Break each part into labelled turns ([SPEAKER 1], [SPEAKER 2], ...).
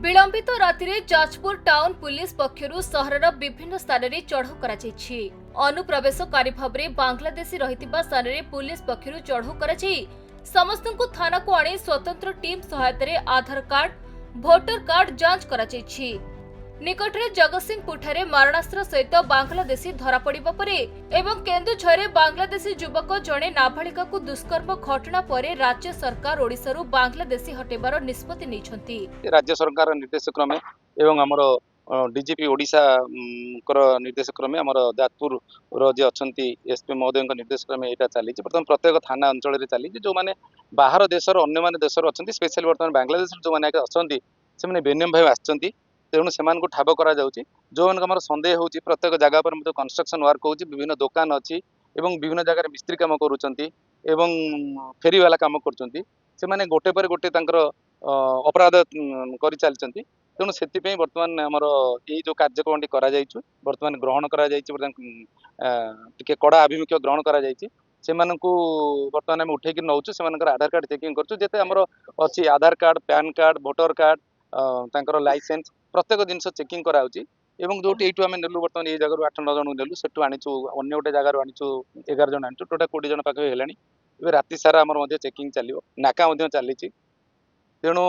[SPEAKER 1] विलंबित राति Jajpur town police पक्षरु सहरर विभिन्न स्थान में चढ़ऊ कर अनुप्रवेशकारी भाव में बांग्लादेशी रही स्थान में पुलिस पक्षरु चढ़ऊ कर समस्त थाना को आनी स्वतंत्र टीम सहायता आधार कार्ड भोटर कार्ड जांच कर निकटरे जगतसिंहपुर मारणास्त्र सहित बांग्लादेशी धरा पड़िबा परे एवं केन्दुझरे बांग्लादेशी युवक जड़े नाबालिका को दुष्कर्म घटना पर राज्य सरकार ओडिशारू बांग्लादेशी हटेबार निष्पत्ति नैछंती।
[SPEAKER 2] राज्य सरकार निर्देश क्रमे एवं हमर डीजीपी ओडिशा निर्देश क्रमे हमर जाजपुर जे अछंती एसपी महोदय निर्देश क्रमे एटा चली बर्तमान प्रत्येक थाना अंचल रे चली जो माने बाहर देशर अन्य माने देशर अछंती स्पेशली बर्तमान बांग्लादेश जो माने अछंती से माने बेनियम भाई आछंती तेणु से ठाब करा जो मानक संदेह होची प्रत्येक जगह पर कंस्ट्रक्शन वर्क होची विभिन्न दुकान अच्छी एवं विभिन्न जगह मिस्त्री काम करूचंती एवं फेरी वाला काम करूचंती से माने गोटे पर गोटे तांकर अपराध करि चलचंती तेणु से बर्तमान आमर ये जो कार्यक्रम करा जाइछु बर्तमान ग्रहण करा जाइछु टिके कड़ा आभिमुख्य ग्रहण करा जाइछि से बर्तमान आम उठे नौचु से आधार कार्ड चेकिंग करछु जेते हमर अछि Aadhaar card PAN card voter card तांकर लाइसेंस प्रत्येक जिनस चेकिंग कराउछि एवं जो एठू आम नेलु बर्तमान ये जगह 8-9 जन नेलु सेठू आनिछु अन्य गोटे जगह आनिछु 11 जन आनिछु टोटल 20 जन पाखे हेलानी ए राति सारा हमर मध्ये चेकिंग चलियो नाका मध्ये चलीछि तेणु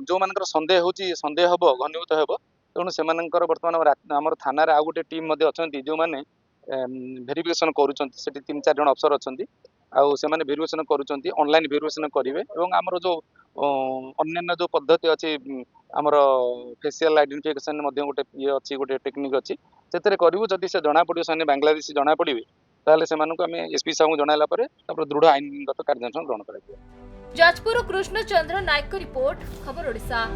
[SPEAKER 2] जो मानकर संदेह होची संदेह हबो घनीभूत हबो तेणु से मानकर बर्तमान हमर थाना रे आ गोटे टीम मध्ये अछंती जो माने वेरिफिकेशन करूचंती सेठी 3-4 जन अफसर अछंती आउ से माने वेरिफिकेशन करूचंती ऑनलाइन वेरिफिकेशन करिवे एवं हमर जो अन्य जो पद्धति अछि हमर फेशियल आइडेंटिफिकेशन मध्ये गोटे ये अछि गोटे टेक्निक अछि सेतरे करिवु जदि से जणा पडियो सने बांग्लादेशी जणा पडिवे ताले से मानको हमें एसपी साहब जणाला परे तापर दृढ़ आईनगत कार्यानुष्ठान ग्रहण कराइबो।
[SPEAKER 1] जाजपुर कृष्णचंद्र नायक रिपोर्ट खबर ओडिशा।